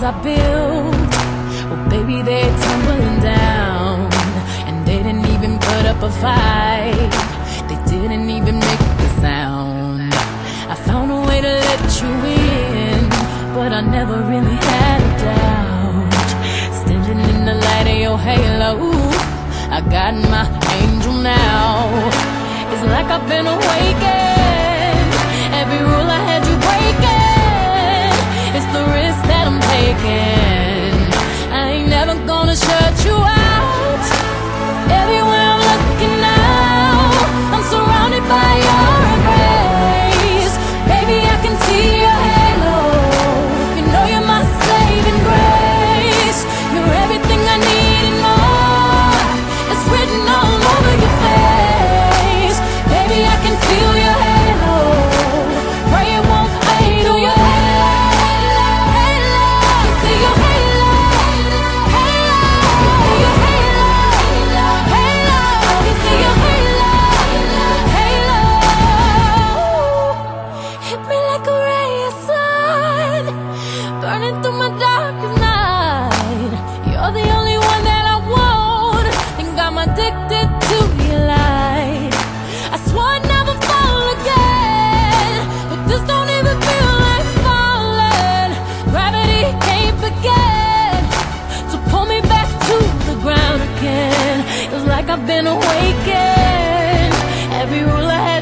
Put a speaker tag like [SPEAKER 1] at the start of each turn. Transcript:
[SPEAKER 1] I built, well baby, they're tumbling down. And they didn't even put up a fight, they didn't even make a sound. I found a way to let you in, but I never really had a doubt. Standing in the light of your halo, I got my angel now. It's like I've been awakened. Every rule I had you breaking, it's the risk that I'm taking. I ain't never gonna shut you out. Everywhere I'm looking now, I'm surrounded by your embrace. Baby, I can see your halo. You know you're my saving grace. You're everything I need and more. It's written all over your face. Baby, I can feel your halo. Pray it won't fade away. See your halo, halo, your halo, halo. You see your halo, halo. Hit me like a ray of sun, burning through my darkest night. You're the only one that I want, think I'm addicted to your light. I swore I'd never fall again, but this don't even feel like falling. Gravity can't begin to pull me back to the ground again. It's like I've been awakened. Every rule I had